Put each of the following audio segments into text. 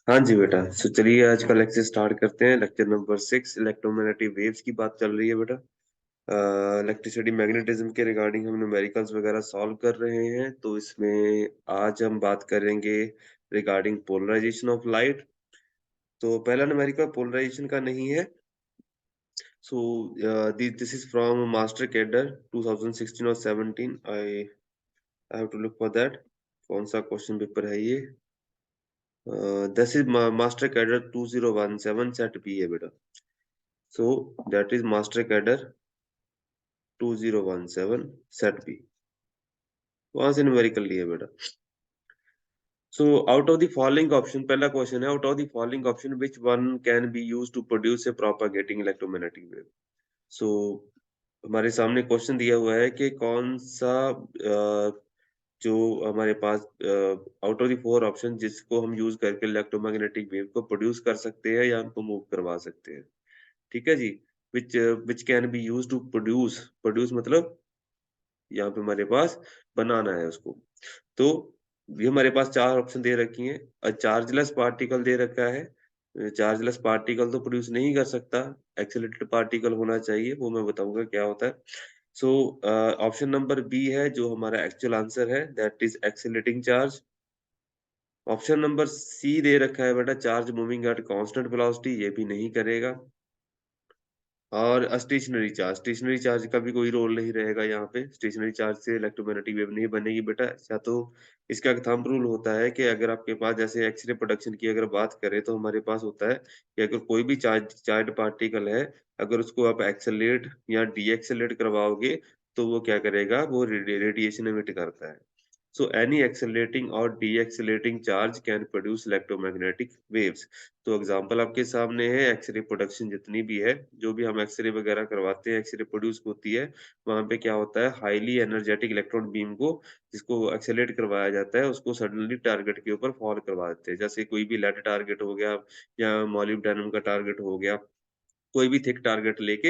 हाँ जी बेटा। चलिए आज का लेक्चर स्टार्ट करते हैं। लेक्चर नंबर 6 इलेक्ट्रोमैग्नेटिक वेव्स की बात चल रही है बेटा। इलेक्ट्रिसिटी मैग्नेटिज्म के रिगार्डिंग हम न्यूमेरिकल्स वगैरह सॉल्व कर रहे हैं। तो इसमें आज हम बात करेंगे रिगार्डिंग पोलराइजेशन ऑफ लाइट। तो पहला न्यूमेरिकल पोलराइजेशन का नहीं है। So this is from master cadre 2016 और 17। I have to look for that. कौन सा क्वेश्चन पेपर है ये? This is master cadre 2017 set B है बेटा। So that is master cadre 2017 set B। वहां से न्यूमेरिकल लिया बेटा। So out of the following option, पहला क्वेश्चन है, out of the following option which one can be used to produce a propagating electromagnetic wave? So हमारे सामने question दिया हुआ है कि कौन सा जो हमारे pass out of the four option जिसको हम यूज करके इलेक्ट्रोमैग्नेटिक वेव को प्रोड्यूस कर सकते हैं या उनको मूव करवा सकते हैं। ठीक है जी। Which which can be use to produce. Produce मतलब यहाँ पे हमारे पास बनाना है उसको। तो ये हमारे पास चार ऑप्शन दे रखी हैं। चार्जलेस पार्टिकल दे रखा है। चार्जलेस पार्टिकल तो प्रोड्यूस नहीं कर सकता। एक्सीलरेटेड पार्टिकल होना चाहिए, वो मैं बताऊंगा क्या होता है। सो ऑप्शन नंबर बी है जो हमारा एक्चुअल आंसर है, that is accelerating charge. Option number C दे रखा है बेटा, charge moving at constant velocity, ये भी नहीं करेगा। और स्टेशनरी चार्ज का भी कोई रोल नहीं रहेगा यहाँ पे। स्टेशनरी चार्ज से इलेक्ट्रोमैग्नेटिक वेव नहीं बनेगी बेटा। या तो इसका एक थंब रूल होता है कि अगर आपके पास जैसे एक्सरे प्रोडक्शन की अगर बात करें तो हमारे पास होता है कि अगर कोई भी चार्ज पार्टिकल है, अगर उसको आप एक्सेलरेट या डी एक्सेलरेट करवाओगे तो वो क्या करेगा, वो रेडिएशन एमिट करता है। So any accelerating or deaccelerating charge can produce electromagnetic waves। तो एग्जांपल आपके सामने है, एक्सरे प्रोडक्शन जितनी भी है, जो भी हम एक्सरे वगैरह करवाते हैं, एक्सरे प्रोड्यूस होती है, वहां पे क्या होता है, हाईली एनर्जेटिक इलेक्ट्रॉन बीम को जिसको एक्सेलरेट करवाया जाता है उसको सडनली टारगेट के ऊपर फॉल करवा देते हैं। जैसे कोई भी लेड टारगेट हो गया या मॉलिब्डेनम का टारगेट हो गया, कोई भी थिक टारगेट लेके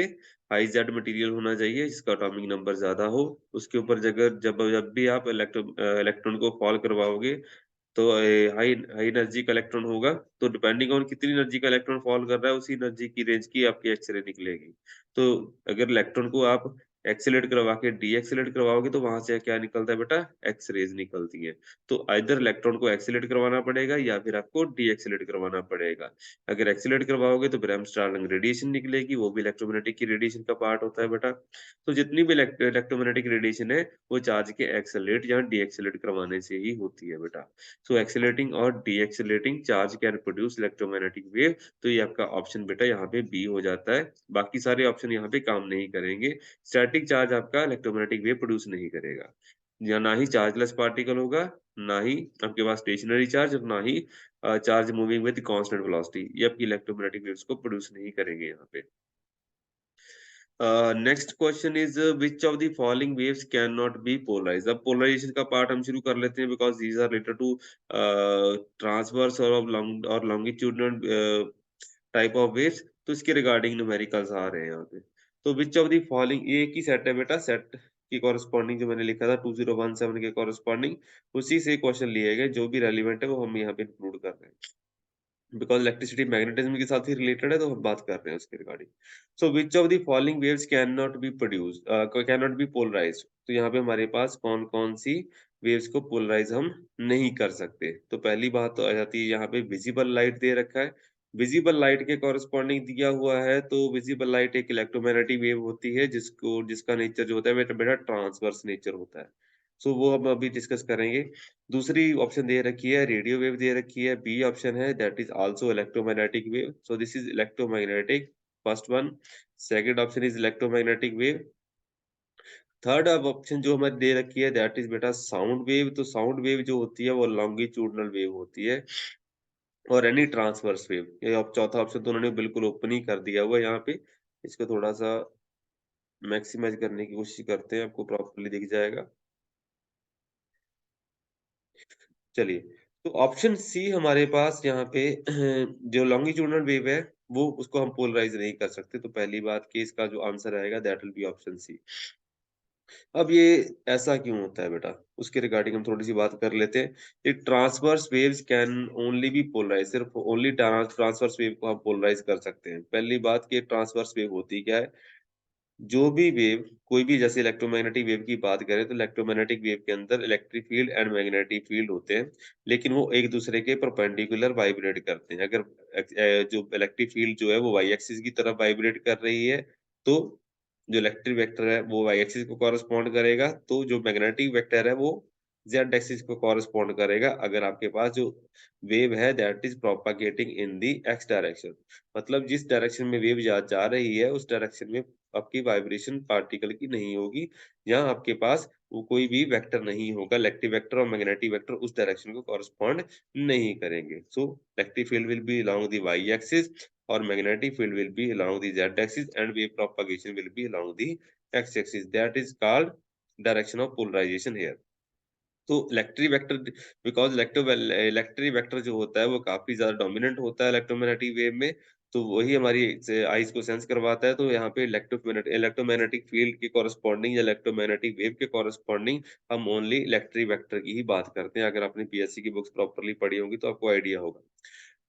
हाई जेड मटेरियल होना चाहिए जिसका एटॉमिक नंबर ज्यादा हो। उसके ऊपर जगह जब जब भी आप इलेक्ट्रॉन को फॉल करवाओगे तो हाई हाई एनर्जी का इलेक्ट्रॉन होगा। तो डिपेंडिंग ऑन कितनी एनर्जी का इलेक्ट्रॉन फॉल कर रहा है उसी एनर्जी की रेंज की आपकी एक्सरे निकलेगी। तो अगर इलेक्ट्रॉन को आप एक्सेलरेट करवा के डी एक्सेलरेट करवाओगे तो वहां से क्या निकलता है बेटा, एक्स रेज निकलती है। तो आइदर इलेक्ट्रॉन को एक्सेलरेट करवाना पड़ेगा या फिर आपको डी एक्सेलरेट करवाना पड़ेगा। अगर एक्सेलरेट करवाओगे तो ब्रैम स्टार्लिंग रेडिएशन निकलेगी, वो भी इलेक्ट्रोमैग्नेटिक की रेडिएशन का पार्ट होता है बेटा। तो जितनी भी इलेक्ट्रोमैग्नेटिक रेडिएशन है वो चार्ज के एक्सेलरेट या डी एक्सेलरेट करवाने से ही होती है बेटा। सो एक्सेलरेटिंग और D accelerating charge can produce electromagnetic wave. तो ये आपका ऑप्शन बेटा यहाँ पे बी हो जाता है। बाकी सारे ऑप्शन यहाँ पे काम नहीं करेंगे। स्टैटिक चार्ज आपका इलेक्ट्रोमैग्नेटिक वेव प्रोड्यूस नहीं करेगा, या ना ही चार्जलेस पार्टिकल होगा, ना ही आपके पास स्टेशनरी चार्ज, और ना ही charge moving with constant velocity, ये आपकी इलेक्ट्रोमैग्नेटिक वेव्स को प्रोड्यूस नहीं करेंगे यहाँ पे। Next question is which of the following waves can not be polarised. अब पोलराइजेशन का पार्ट हम शुरू कर लेते हैं because these are related to transverse और लॉन्गिट्यूडनल टाइप ऑफ वेव्स। तो इसके रिगार्डिंग न्यूमेरिकल्स आ रहे हैं यहाँ पे। तो विच ऑफ द फॉलोइंग, एक ही सेट है बेटा, सेट की कॉरेस्पॉन्डिंग जो मैंने लिखा था 2017 के कॉरेस्पॉन्डिंग उसी से क्वेश्चन लिए गए, जो भी रेलिवेंट है वो हम यहाँ पे इंक्लूड कर रहे हैं बिकॉज इलेक्ट्रिसिटी मैग्नेटिज्म के साथ ही रिलेटेड है तो हम बात कर रहे हैं उसके regarding. So which of the following waves can not be produce, can not be polarised. तो यहाँ पे हमारे पास कौन कौन सी वेव्स को पोलराइज हम नहीं कर सकते। तो पहली बात तो आ जाती है यहाँ पे विजिबल लाइट दे रखा है। विजिबल लाइट के कॉरेस्पॉन्डिंग दिया हुआ है, तो विजिबल लाइट एक इलेक्ट्रोमैग्नेटिक वेव होती है जिसका नेचर जो होता है बेटा बेटा ट्रांसवर्स नेचर होता है। सो वो हम अभी डिस्कस करेंगे। दूसरी ऑप्शन दे रखी है, रेडियो वेव दे रखी है, बी ऑप्शन है, that is also electromagnetic wave. So this is electromagnetic, first one. Second option is electromagnetic wave. Third अब ऑप्शन जो हमें दे रखी है दैट इज बेटा साउंड वेव। तो साउंड वेव जो होती है वो लॉन्गिट्यूडनल वेव होती है, और एनी ट्रांसवर्स वेव। ये अब चौथा ऑप्शन तो उन्होंने बिल्कुल ओपन ही कर दिया हुआ है यहाँ पे। इसको थोड़ा सा मैक्सिमाइज करने की कोशिश करते हैं, आपको प्रॉपर्ली दिख जाएगा। चलिए, तो ऑप्शन सी हमारे पास यहाँ पे जो लॉन्गिट्यूडनल वेव है वो उसको हम पोलराइज नहीं कर सकते। तो पहली बात कि इसका जो आंसर आएगा that will be option C. अब ये ऐसा क्यों होता है बेटा? उसके रिगार्डिंग हम थोड़ी-सी बात कर लेते हैं। ये transverse waves can only be polarise, सिर्फ ओनली ट्रांसवर्स वेव को हम पोलराइज़ कर सकते हैं। पहली बात कि ट्रांसवर्स वेव होती क्या है? जो भी वेव, कोई भी जैसे इलेक्ट्रोमैग्नेटिक वेव की बात करें तो इलेक्ट्रोमैग्नेटिक वेव के अंदर electric field and magnetic field होते हैं, लेकिन वो एक दूसरे के परपेंडिकुलर वाइब्रेट करते हैं। अगर जो इलेक्ट्रिक फील्ड जो है वो वाई एक्सिस की तरफ वाइब्रेट कर रही है, तो जो इलेक्ट्रिक वेक्टर है वो वाई एक्सिस को कॉरेस्पॉन्ड करेगा, तो जो मैग्नेटिक वेक्टर है वो जेड एक्सिस को कॉरेस्पॉन्ड करेगा। अगर आपके पास जो वेव है that is propagating in the X direction, मतलब जिस डायरेक्शन में वेव जा रही है उस डायरेक्शन में आपकी वाइब्रेशन पार्टिकल की नहीं होगी। यहाँ आपके पास वो कोई भी वेक्टर नहीं होगा, इलेक्ट्रिक वेक्टर और मैग्नेटिक वेक्टर उस डायरेक्शन को कॉरेस्पॉन्ड नहीं करेंगे। So electric field will be along the Y axis और magnetic field will be along the z axis and wave propagation will be along the x axis. That is called direction of polarization here. तो electric vector, because electric vector जो होता है वो काफ़ी ज़्यादा dominant होता है इलेक्ट्रोमैग्नेटिक वेव में, तो वही हमारी से आइज़ को सेंस करवाता है। तो यहाँ पे इलेक्ट्रोमैग्नेटिक फील्ड के कॉरेस्पॉन्डिंग या इलेक्ट्रोमैग्नेटिक वेव के कॉरेस्पॉन्डिंग हम ओनली इलेक्ट्रिक वेक्टर की ही बात करते हैं। अगर आपने पीएससी की बुक्स प्रॉपर्ली पढ़ी होंगी तो आपको आइडिया होगा।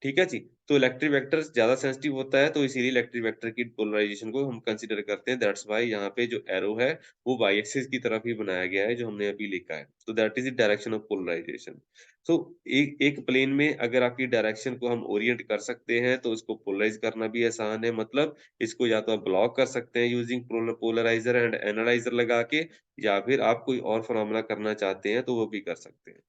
ठीक है जी। तो इलेक्ट्रिक वेक्टर ज़्यादा सेंसिटिव होता है, तो इसीलिए इलेक्ट्रिक वेक्टर की पोलराइज़ेशन को हम कंसीडर करते हैं। दैट्स व्हाई यहाँ पे जो एरो है, वो वाई एक्सिस की तरफ ही बनाया गया है, जो हमने अभी लिखा है। तो that is the direction of polarisation. तो एक एक प्लेन में अगर आपकी डायरेक्शन को हम ओरिएंट कर सकते हैं, तो उसको पोलराइज़ करना भी आसान है। मतलब इसको या तो आप ब्लॉक कर सकते हैं यूजिंग पोलराइज़र एंड एनालाइज़र लगा के, या फिर आप कोई और फिनोमेना करना चाहते हैं, तो वो भी कर सकते हैं।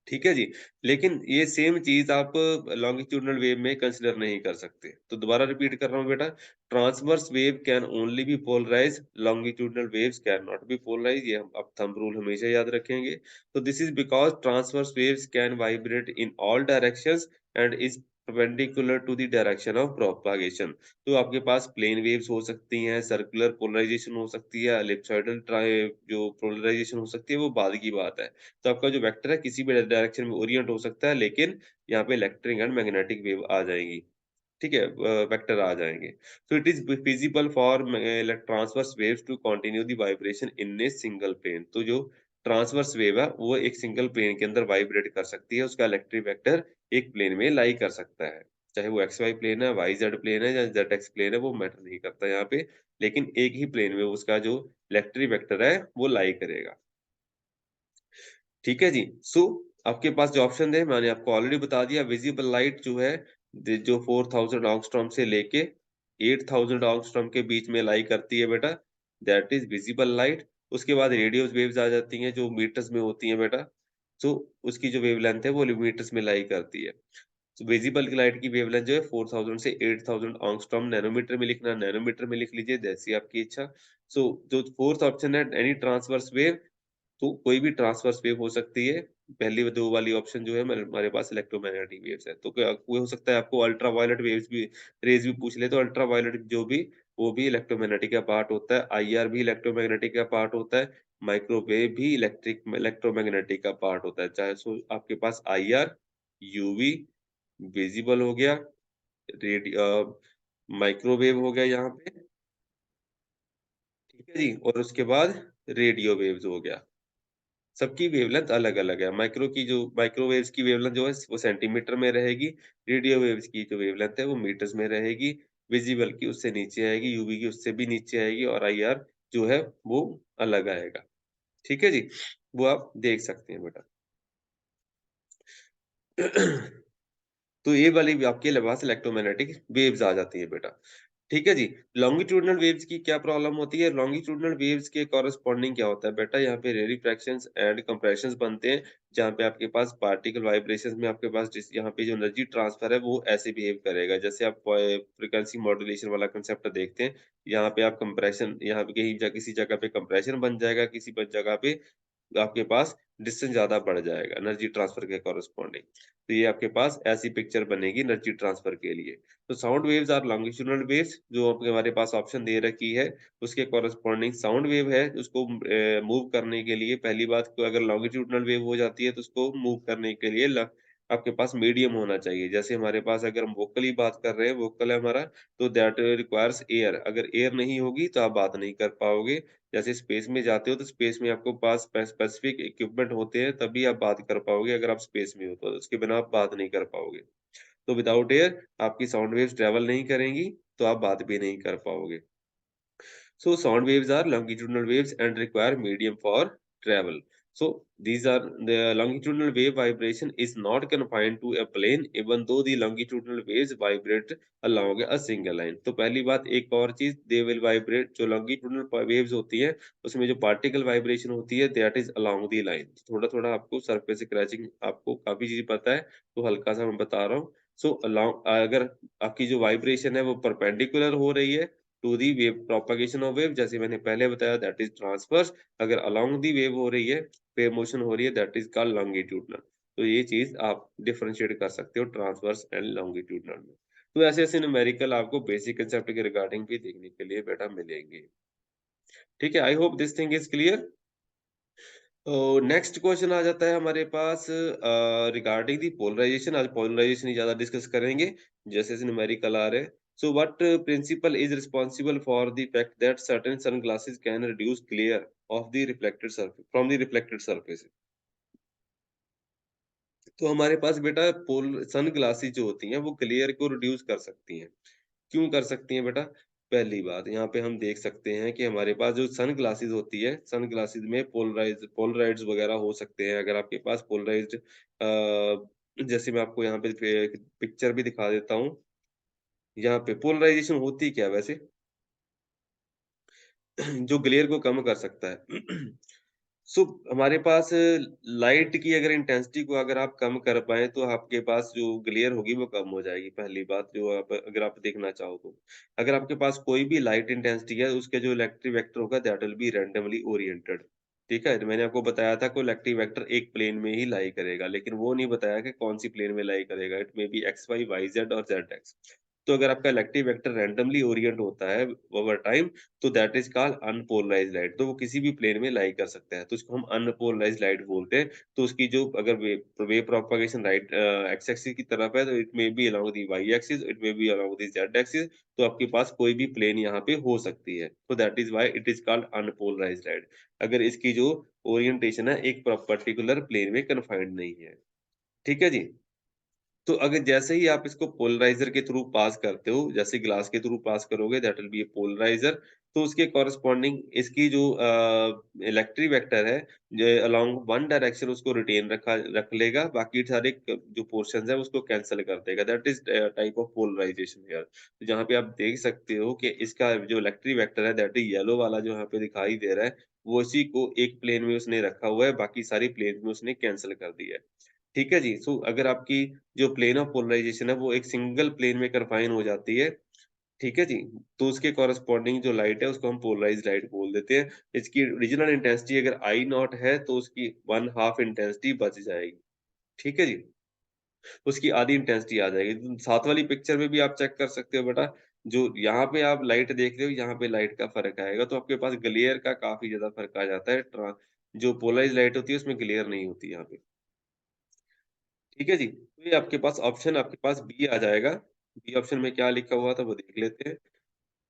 ठीक है जी। लेकिन ये सेम चीज़ आप लॉन्गिट्यूडिनल वेव में कंसीडर नहीं कर सकते। तो दोबारा रिपीट कर रहा हूँ बेटा, transverse wave can only be polarised, longitudinal waves can not be polarised, ये हम अब थंब रूल हमेशा याद रखेंगे। तो this is because transverse waves can vibrate in all directions and is perpendicular to the direction of propagation. तो आपके पास plane waves हो सकती हैं, सर्कुलर पोलराइज़ेशन हो सकती है, एलिप्सॉइडल जो पोलराइज़ेशन हो सकती है, वो बाद की बात है। तो आपका जो वेक्टर है किसी भी डायरेक्शन में ओरिएंट हो सकता है, लेकिन यहाँ पे इलेक्ट्रिक एंड मैग्नेटिक वेव आ जाएगी। ठीक है? वेक्टर आ जाएँगे। So it is feasible for transverse waves to continue the vibration in a single plane. तो जो ट्रांसवर्स वेव है, वो एक सिंगल प्लेन के अंदर वाइब्रेट कर सकती है। उसका इलेक्ट्रिक वेक्टर एक प्लेन में लाई कर सकता है। चाहे वो एक्स वाई प्लेन है, वाई जेड प्लेन है या जेड एक्स प्लेन है, वो मैटर नहीं करता यहाँ पे। लेकिन एक ही प्लेन में उसका जो इलेक्ट्रिक वेक्टर है, वो लाई करेगा। ठीक है जी। सो आपके पास जो ऑप्शन है मैंने आपको ऑलरेडी बता दिया। विजिबल लाइट जो है जो 4000 एंगस्ट्रॉम से लेके 8000 एंगस्ट्रॉम के बीच में लाई करती है बेटा, दैट इज विजिबल लाइट। उसके बाद रेडियो वेव्स आ जाती हैं जो मीटर्स में होती हैं बेटा। सो उसकी जो वेवलेंथ है वो मीटर्स में लाई करती है। तो विजिबल लाइट की वेवलेंथ जो है 4000 से 8000 एंगस्ट्रॉम, नैनोमीटर में लिखना नैनोमीटर में लिख लीजिए जैसी आपकी इच्छा। सो जो फोर्थ ऑप्शन है एनी ट्रांसवर्स वेव, तो कोई भी ट्रांसवर्स वेव हो सकती है। पहली 2 वाली ऑप्शन जो है हमारे पास इलेक्ट्रोमैग्नेटिक वेव्स है। तो क्या वो हो सकता है आपको अल्ट्रावायलेट वेव्स भी, रेज़ भी पूछ ले, तो अल्ट्रावायलेट जो भी, वो भी इलेक्ट्रोमैग्नेटिक का पार्ट होता है। आईआर भी इलेक्ट्रोमैग्नेटिक का पार्ट होता है। माइक्रोवेव भी इलेक्ट्रोमैग्नेटिक का पार्ट होता है। चाहे सो आपके पास आईआर, यूवी, विजिबल हो गया, माइक्रोवेव हो गया यहाँ पे, ठीक है जी? और उसके बाद रेडियो वेव्स हो गया। सबकी वेवलेंथ अलग-अलग है। माइक्रोवेव्स की वेवलेंथ जो है वो सेंटीमीटर में रहेगी, रेडियो वेव्स की जो वेवलेंथ है वो मीटर्स में रहेगी, विजिबल की उससे नीचे आएगी, यूवी की उससे भी नीचे आएगी और आईआर जो है वो अलग आएगा। ठीक है जी? वो आप देख सकते हैं बेटा। तो ये वाली भी आपके पास इलेक्ट्रोमैग्नेटिक वेव्स आ जाती है बेटा। ठीक है जी। लॉन्गिट्यूडिनल वेव्स की क्या प्रॉब्लम होती है? लॉन्गिट्यूडिनल वेव्स के कॉरेस्पॉन्डिंग क्या होता है बेटा? यहाँ पे रेरिफ्रैक्शंस एंड कंप्रेशंस बनते हैं, जहाँ पे आपके पास पार्टिकल वाइब्रेशंस में आपके पास जिस यहाँ पे जो एनर्जी ट्रांसफर है वो ऐसे बिहेव करेगा। जैसे आप फ्रीक्वेंसी मॉड्यूलेशन वाला कांसेप्ट देखते हैं, यहाँ पे आप कंप्रेशन, यहाँ पे कहीं किसी जगह पे कंप्रेशन बन जाएगा, किसी जगह पे आपके पास डिस्टेंस ज़्यादा बढ़ जाएगा एनर्जी ट्रांसफर के कॉरेस्पॉन्डिंग। तो ये आपके पास ऐसी पिक्चर बनेगी एनर्जी ट्रांसफर के लिए। तो sound waves are longitudinal waves, जो आपके हमारे पास ऑप्शन दे रखी है, उसके कॉरेस्पॉन्डिंग साउंड वेव है। उसको मूव करने के लिए पहली बात, तो अगर लॉन्गिट्यूडिनल वेव हो जाती है तो उसको मूव करने के लिए आपके पास मीडियम होना चाहिए। जैसे हमारे पास अगर हम वोकल की बात कर रहे हैं, वोकल है हमारा, तो दैट रिक्वायर्स एयर। अगर एयर नहीं होगी तो आप बात नहीं कर पाओगे। जैसे स्पेस में जाते हो तो स्पेस में आपको पास स्पेसिफिक इक्विपमेंट होते हैं, तभी आप बात कर पाओगे। अगर आप स्पेस में हो तो उसके बिना आप बात नहीं कर पाओगे। तो विदाउट एयर आपकी साउंड वेव्स ट्रैवल नहीं करेंगी, तो आप बात भी नहीं कर पाओगे। So sound waves are longitudinal waves and require medium for travel. So these are the longitudinal wave vibration is not confined to a plane, even though the longitudinal waves vibrate along a single line. तो पहली बात एक और चीज, they will vibrate, जो longitudinal waves होती है उसमें जो particle vibration होती है that is along the line. थोड़ा थोड़ा आपको surface scratching, आपको काफी चीज पता है तो हल्का सा मैं बता रहा हूँ। सो along, अगर आपकी जो वाइब्रेशन है वो परपेंडिकुलर हो रही है to the wave, propagation of wave जैसे मैंने पहले बताया दैट इज ट्रांसवर्स। अगर अलोंग दी वेव हो रही है, वेव मोशन हो रही है, दैट इज कॉल्ड लॉन्गिट्यूडनल। तो ये चीज आप डिफरेंशिएट कर सकते हो ट्रांसवर्स एंड लॉन्गिट्यूडनल में। तो ऐसे ऐसे न्यूमेरिकल आपको बेसिक कंसेप्ट के रिगार्डिंग भी देखने के लिए बेटा मिलेंगे। ठीक है, I hope this thing is clear. तो नेक्स्ट क्वेश्चन आ जाता है हमारे पास रिगार्डिंग दी पोलराइजेशन। आज पोलराइजेशन ही ज्यादा डिस्कस करेंगे जैसे जैसे न्यूमेरिकल आ रहे हैं। So what principle is responsible for the fact that certain sunglasses can reduce glare of the reflected surface from the reflected surface. तो हमारे पास बेटा पोल सनग्लासेस जो होती हैं वो ग्लेयर को रिड्यूस कर सकती हैं। क्यों कर सकती हैं बेटा? पहली बात यहाँ पे हम देख सकते हैं कि हमारे पास जो सन ग्लासेस होती है, सन ग्लासेस में पोलराइज्ड वगैरह हो सकते हैं। अगर आपके पास पोलराइज्ड जैसे मैं आपको यहाँ पे पिक्चर भी दिखा देता हूँ। यहाँ पे पोलराइजेशन होती क्या है वैसे? जो ग्लेयर को कम कर सकता है। सो हमारे पास लाइट की अगर इंटेंसिटी को अगर आप कम कर पाएँ तो आपके पास जो ग्लेयर होगी वो कम हो जाएगी, पहली बात जो आप अगर आप देखना चाहो तो। अगर आपके पास कोई भी लाइट इंटेंसिटी है, उसके जो इलेक्ट्रिक वेक्टर होगा that will B randomly oriented. ठीक है? तो मैंने आपको बताया था कोई इलेक्ट्रिक वेक्टर एक प्लेन में ही लाई करेगा, लेकिन वो नहीं बताया कि कौन-सी प्लेन में लाई करेगा। It may be X, Y, Y, Z और ज़ेड एक्स। तो अगर आपका इलेक्ट्रिक वेक्टर रैंडमली ओरिएंट होता है ओवर टाइम, तो that is called unpolarised light. तो वो किसी भी प्लेन में लाई कर सकता है, तो इसको हम अनपोलराइज्ड लाइट बोलते हैं। तो उसकी जो अगर wave propagation right X axis की तरफ है, तो it may be along the Y axis, it may be along the Z axis. तो आपके पास कोई भी प्लेन यहाँ पे हो सकती है। तो that is why it is called unpolarised light. अगर इसकी जो ओरिएंटेशन है एक पर्टिकुलर प्लेन में कन्फाइंड नहीं है। ठीक है जी? तो अगर जैसे ही आप इसको पोलराइज़र के थ्रू पास करते हो, जैसे ग्लास के थ्रू पास करोगे that will be a polariser. तो उसके कॉरेस्पॉन्डिंग इसकी जो इलेक्ट्रिक वेक्टर है, ज अलोंग वन डायरेक्शन उसको रिटेन रख लेगा, बाकी सारे क जो पोर्शन्स हैं उसको कैंसल कर देगा। That is type of polarisation here. तो जहाँ पे आप देख सकते हो कि इसका जो इलेक्ट्रिक वेक्टर है दैट इज़ येलो वाला जो यहाँ पे दिखाई दे रहा है, वो इसी को एक प्लेन में उसने रखा हुआ है, बाकी सारी प्लेन्स में उसने कैंसल कर दिया है। ठीक है जी? सो अगर आपकी जो प्लेन ऑफ पोलराइजेशन है वो एक सिंगल प्लेन में कन्फाइन हो जाती है, ठीक है जी? तो उसके कॉरेस्पॉन्डिंग जो लाइट है उसको हम पोलराइज्ड लाइट बोल देते हैं। इसकी ओरिजिनल इंटेंसिटी अगर आई नॉट है तो उसकी 1 हाफ इंटेंसिटी बच जाएगी, ठीक है जी? उसकी आधी इंटेंसिटी आ जाएगी। साथ वाली पिक्चर में भी आप चेक कर सकते हो बेटा, जो यहाँ पे आप लाइट देख रहे हो, यहाँ पे लाइट का फ़र्क आएगा, तो आपके पास ग्लेयर का काफ़ी ज़्यादा फ़र्क आ जाता है। जो पोलराइज्ड लाइट होती है उसमें ग्लेयर नहीं होती यहाँ पे। ठीक है जी? तो ये आपके पास ऑप्शन आपके पास बी आ जाएगा। बी ऑप्शन में क्या लिखा हुआ था वो देख लेते हैं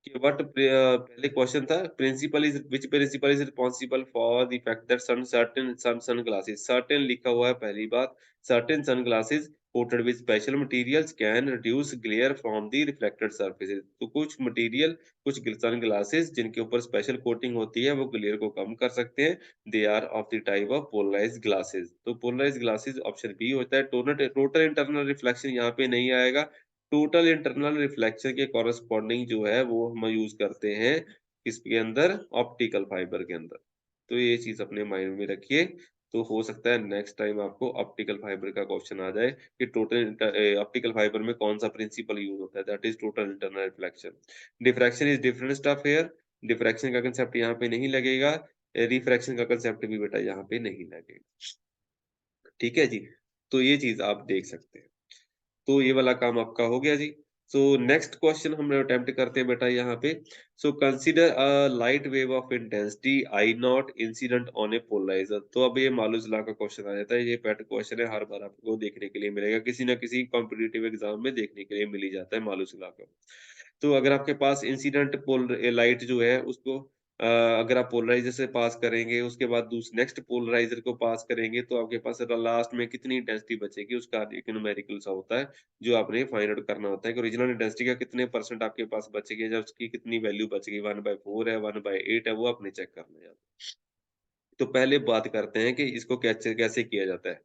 कि पहले क्वेश्चन था principle is which principle is responsible for the fact that sunglasses, certain लिखा हुआ है पहली बात। Certain sunglasses coated with special materials can reduce glare from the reflected surfaces. तो कुछ मटेरियल, कुछ सनग्लासेस जिनके ऊपर स्पेशल कोटिंग होती है वो ग्लेयर को कम कर सकते हैं। They are of the type of polarised glasses. तो पोलराइज्ड ग्लासेस ऑप्शन बी होता है। टोटल इंटरनल रिफ्लेक्शन यहाँ पे नहीं आएगा। टोटल इंटरनल रिफ्लेक्शन के कॉरेस्पॉन्डिंग जो है वो हम यूज़ करते हैं किसके अंदर? ऑप्टिकल फाइबर के अंदर। तो ये चीज़ अपने माइंड में रखिए। तो हो सकता है नेक्स्ट टाइम आपको ऑप्टिकल फाइबर का क्वेश्चन आ जाए कि ऑप्टिकल फाइबर में कौन-सा प्रिंसिपल यूज़ होता है? That is total internal reflection. Diffraction is different stuff here. Diffraction का कांसेप्ट यहाँ पे नहीं लगेगा। रिफ्रैक्शन का कांसेप्ट भी बेटा यहाँ पे नहीं लगेगा। ठीक है जी? तो ये चीज़ आप देख सकते हैं। तो ये वाला काम आपका हो गया जी। सो नेक्स्ट क्वेश्चन हम अटेम्प्ट करते हैं बेटा यहाँ पे। So consider a light wave of intensity I naught incident on a polariser. तो अब ये मालूस लॉ का क्वेश्चन आ जाता है। ये पेट क्वेश्चन है, हर बार आपको देखने के लिए मिलेगा, किसी ना किसी कॉम्पिटिटिव एग्जाम में देखने के लिए मिल ही जाता है मालूस लॉ का। तो अगर आपके पास इंसिडेंट पोल लाइट जो है उसको अगर आप पोलराइजर से पास करेंगे, उसके बाद नेक्स्ट पोलराइजर को पास करेंगे, तो आपके पास लास्ट में कितनी इंटेंसिटी बचेगी, उसका एक न्यूमेरिकल सा होता है जो आपने फाइंड आउट करना होता है कि ओरिजिनल इंटेंसिटी का कितने परसेंट आपके पास बचेगी, या उसकी कितनी वैल्यू बचेगी, 1/4 है, 1/8 है, वो आपने चेक करना है। तो पहले बात करते हैं कि इसको कैसे कैसे किया जाता है।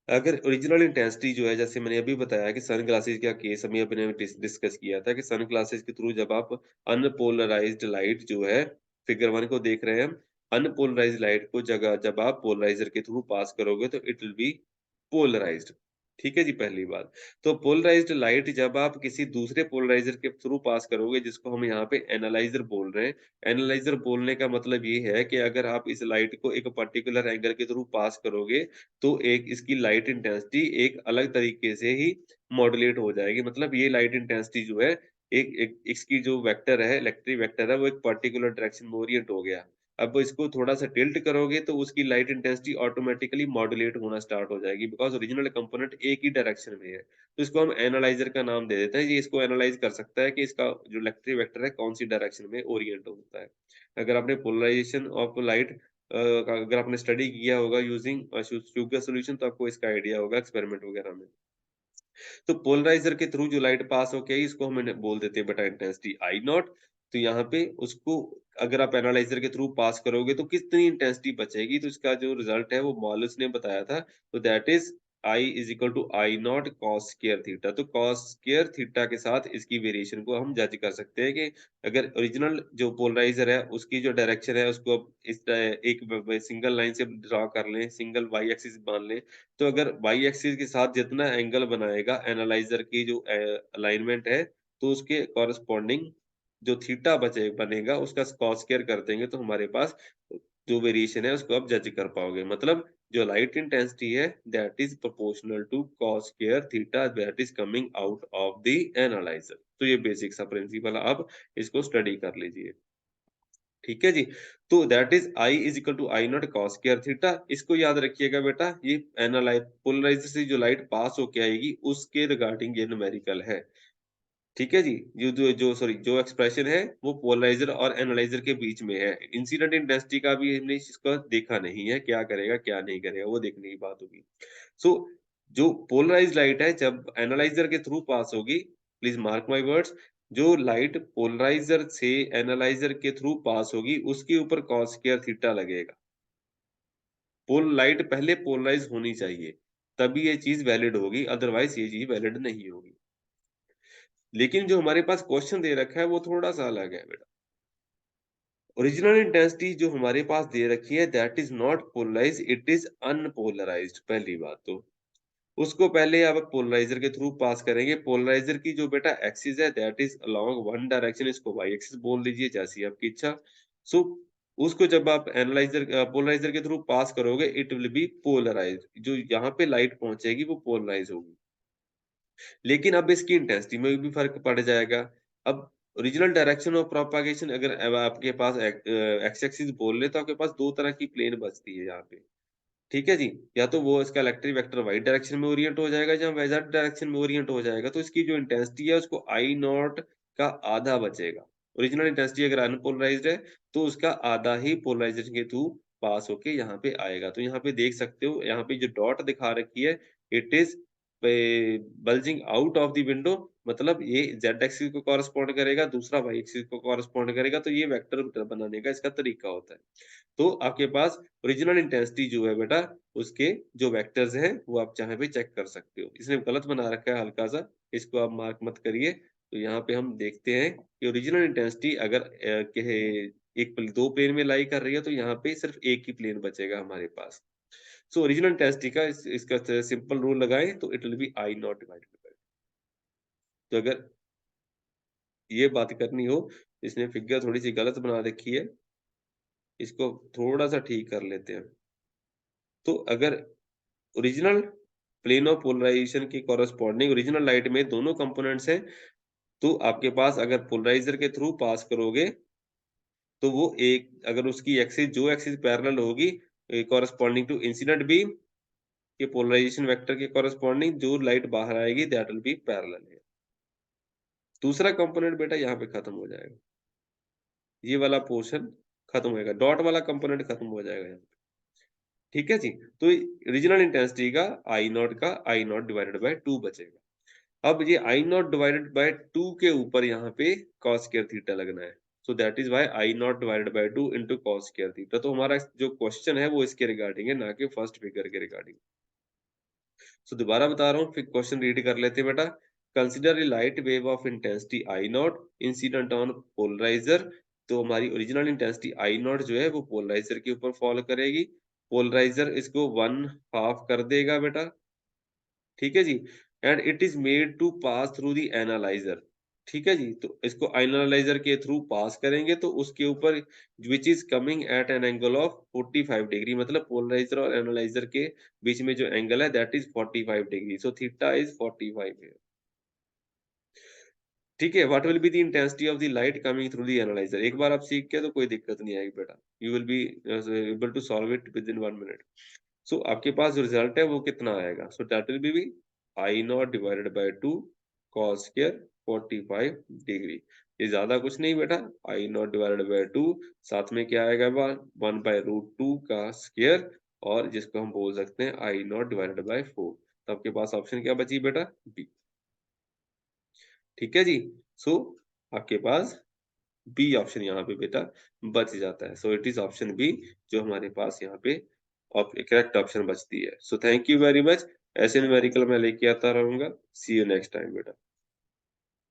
अगर ओरिजिनल इंटेंसिटी जो है, जैसे मैंने अभी बताया कि सन ग्लासेस का केस हमें अपने डिस्कस किया था कि सन ग्लासेस के थ्रू जब आप अनपोलराइज्ड लाइट जो है, फिगर 1 को देख रहे हैं हम, अनपोलराइज्ड लाइट को जगह जब आप पोलराइजर के थ्रू पास करोगे तो इट विल बी पोलराइज्ड। ठीक है जी, पहली बात। तो पोलराइज्ड लाइट जब आप किसी दूसरे पोलराइजर के थ्रू पास करोगे, जिसको हम यहाँ पे एनालाइजर बोल रहे हैं। एनालाइजर बोलने का मतलब ये है कि अगर आप इस लाइट को एक पर्टिकुलर एंगल के थ्रू पास करोगे, तो एक इसकी लाइट इंटेंसिटी एक अलग तरीके से ही मॉड्यूलेट हो जाएगी। मतलब ये लाइट इंटेंसिटी जो है, एक एक इसकी जो वेक्टर है, इलेक्ट्रिक वेक्टर है, वो एक पर्टिकुलर डायरेक्शन में ओरिएंट हो गया। अब इसको थोड़ा-सा टिल्ट करोगे तो उसकी लाइट इंटेंसिटी ऑटोमैटिकली मॉड्यूलेट होना स्टार्ट हो जाएगी, बिकॉज़ ओरिजिनल कंपोनेंट एक ही डायरेक्शन में है। तो इसको हम एनालाइज़र का नाम दे देते हैं। ये इसको एनालाइज़ कर सकता है कि इसका जो इलेक्ट्रिक वेक्टर है कौन-सी डायरेक्शन में ओरिएंट होता है। अगर आपने पोलराइज़ेशन ऑफ लाइट अगर आपने स्टडी किया होगा यूजिंग शुगर सॉल्यूशन, तो आपको इसका आइडिया होगा एक्सपेरिमेंट वगैरह में। तो पोलराइजर के थ्रू जो लाइट पास होके आई, इसको हम बोल देते हैं बेटा इंटेंसिटी आई नॉट। तो यहाँ पे उसको अगर आप एनालाइजर के थ्रू पास करोगे तो कितनी इंटेंसिटी बचेगी, तो इसका जो रिजल्ट है वो मॉलस ने बताया था। तो that is I is equal to I naught cos square theta. तो कॉस स्क्वायर थीटा के साथ इसकी वेरिएशन को हम जज कर सकते हैं कि अगर ओरिजिनल जो पोलराइजर है उसकी जो डायरेक्शन है उसको अब एक सिंगल लाइन से ड्रा कर लें, सिंगल वाई एक्सिस मान लें। तो अगर वाई एक्सिस के साथ जितना एंगल बनाएगा एनालाइजर की जो अलाइनमेंट है, तो उसके कॉरेस्पॉन्डिंग जो थीटा बनेगा उसका कॉस स्क्वायर कर देंगे, तो हमारे पास जो वेरिएशन है उसको आप जज कर पाओगे। मतलब जो लाइट इंटेंसिटी है that is proportional to cos square theta that is coming out of the analyser. तो ये बेसिक सा प्रिंसिपल, आप इसको स्टडी कर लीजिए। ठीक है जी। तो that is I is equal to I naught cos square theta. इसको याद रखिएगा बेटा, ये पोलराइजर से जो लाइट पास होके आएगी उसके रिगार्डिंग ये न्यूमेरिकल है। ठीक है जी। जो एक्सप्रेशन है वो पोलराइजर और एनालाइजर के बीच में है। इंसिडेंट इंटेंसिटी का भी हमने इसको देखा नहीं है, क्या करेगा क्या नहीं करेगा, वो देखने की बात होगी। सो जो पोलराइज्ड लाइट है जब एनालाइजर के थ्रू पास होगी, प्लीज मार्क माय वर्ड्स, जो लाइट पोलराइजर से एनालाइजर के थ्रू पास होगी उसके ऊपर कॉस स्क्वायर थीटा लगेगा। लाइट पहले पोलराइज होनी चाहिए, तभी ये चीज वैलिड होगी, अदरवाइज ये चीज वैलिड नहीं होगी। लेकिन जो हमारे पास क्वेश्चन दे रखा है वो थोड़ा सा अलग है बेटा। ओरिजिनल इंटेंसिटी जो हमारे पास दे रखी है that is not polarised, it is unpolarised. पहली बात तो उसको पहले आप पोलराइजर के थ्रू पास करेंगे। पोलराइजर की जो बेटा एक्सिस है that is along one direction, इसको वाई एक्सिस बोल दीजिए, जैसी आपकी इच्छा। सो उसको जब आप पोलराइजर के थ्रू पास करोगे इट विल बी पोलराइज्ड। जो यहाँ पे लाइट पहुंचेगी वो पोलराइज होगी। लेकिन अब इसकी इंटेंसिटी में भी फ़र्क पड़ जाएगा। अब ओरिजिनल डायरेक्शन ऑफ प्रोपगेशन अगर अब आपके पास एक्स एक्सिस बोल रहे, तो आपके पास 2 तरह की प्लेन बचती है यहाँ पे। ठीक है जी? या तो वो इसका इलेक्ट्रिक वेक्टर वाई डायरेक्शन में ओरिएंट हो जाएगा या जेड डायरेक्शन में ओरिएंट हो जाएगा। तो इसकी जो इंटेंसिटी है उसको आई नॉट का आधा बचेगा। ओरिजिनल इंटेंसिटी अगर अनपोलराइज्ड है तो उसका आधा ही पोलराइजेशन के थ्रू पास होके यहाँ पे आएगा। तो यहाँ पे देख सकते हो, यहाँ पे जो डॉट दिखा रखी है it is bulging out of the window. मतलब ये जेड एक्सिस को कॉरेस्पॉन्ड करेगा, दूसरा वाई एक्सिस को कॉरेस्पॉन्ड करेगा। तो ये वेक्टर बनाने का इसका तरीका होता है। तो आपके पास ओरिजिनल इंटेंसिटी जो है बेटा, उसके जो वेक्टर्स हैं वो आप चाहे भी चेक कर सकते हो। इसने गलत बना रखा है हल्का-सा, इसको आप मार्क मत करिए। तो यहाँ पे हम देखते हैं कि ओरिजिनल इंटेंसिटी अगर कहे एक 2 प्लेन में लाई कर रही है, तो यहाँ पे सिर्फ एक ही प्लेन बचेगा हमारे पास। सो ओरिजिनल इंटेंसिटी का इसका सिंपल रूल लगाएँ तो it will be I not divided by. तो अगर ये बात करनी हो, इसने फिगर थोड़ी-सी गलत बना रखी है, इसको थोड़ा-सा ठीक कर लेते हैं। तो अगर ओरिजिनल प्लेन ऑफ पोलराइजेशन के कॉरेस्पॉन्डिंग ओरिजिनल लाइट में दोनों कंपोनेंट्स हैं, तो आपके पास अगर पोलराइजर के थ्रू पास करोगे तो वो एक अगर उसकी एक्सिस जो एक्सिस पैरेलल होगी कॉरेस्पॉन्डिंग टू इंसिडेंट बीम के पोलराइजेशन वेक्टर के कॉरेस्पॉन्डिंग जो लाइट बाहर आएगी दैट विल बी पैरेलल है। दूसरा कंपोनेंट बेटा यहाँ पे खत्म हो जाएगा, ये वाला पोर्शन खत्म होएगा, डॉट वाला कंपोनेंट खत्म हो जाएगा यहाँ पे। ठीक है जी, तो रीजनल इंटेंसिटी का आई नॉट डिवाइडेड बाय 2 बचेगा। अब ये आई नॉट डिवाइडेड बाय 2 के ऊपर यहाँ पे कॉस स्क्वायर थीटा लगना है, so that is why I not divided by 2 into cos square theta. तो हमारा जो क्वेश्चन है वो इसके रिगार्डिंग है, ना कि फर्स्ट फिगर के रिगार्डिंग। सो दोबारा बता रहा हूँ, फिर क्वेश्चन रीड कर लेते हैं बेटा। Consider a light wave of intensity I naught incident on polarizer. तो हमारी ओरिजिनल इंटेंसिटी आई नॉट जो है वो पोलराइजर के ऊपर फॉल करेगी। पोलराइजर इसको 1/2 कर देगा बेटा, ठीक है जी। And it is made to pass through the analyser, ठीक है जी। तो इसको एनालाइजर के थ्रू पास करेंगे तो उसके ऊपर which is coming at an angle of 45 degree, मतलब पोलराइजर और एनालाइजर के बीच में जो एंगल है that is 45 degree, so theta is 45 है। ठीक है, what will be the intensity of the light coming through the analyser. एक बार आप सीख के तो कोई दिक्कत नहीं आएगी बेटा, you will be able to solve it within 1 minute. So आपके पास जो रिजल्ट है वो कितना आएगा, so that will be I not divided by 2 cos square 45 degree. ये ज्यादा कुछ नहीं बेटा, आई नॉट डिवाइडेड बाय 2 साथ में क्या आएगा 1/√2 का स्क्वायर, और जिसको हम बोल सकते हैं आई नॉट डिवाइडेड बाय 4। तो आपके पास ऑप्शन क्या बची बेटा, बी। ठीक है जी। सो आपके पास बी ऑप्शन यहाँ पे बेटा बच जाता है। So it is option B जो हमारे पास यहाँ पे करेक्ट ऑप्शन बचती है। So thank you very much. ऐसे न्यूमेरिकल मैं लेके आता रहूंगा। सी यू नेक्स्ट टाइम बेटा।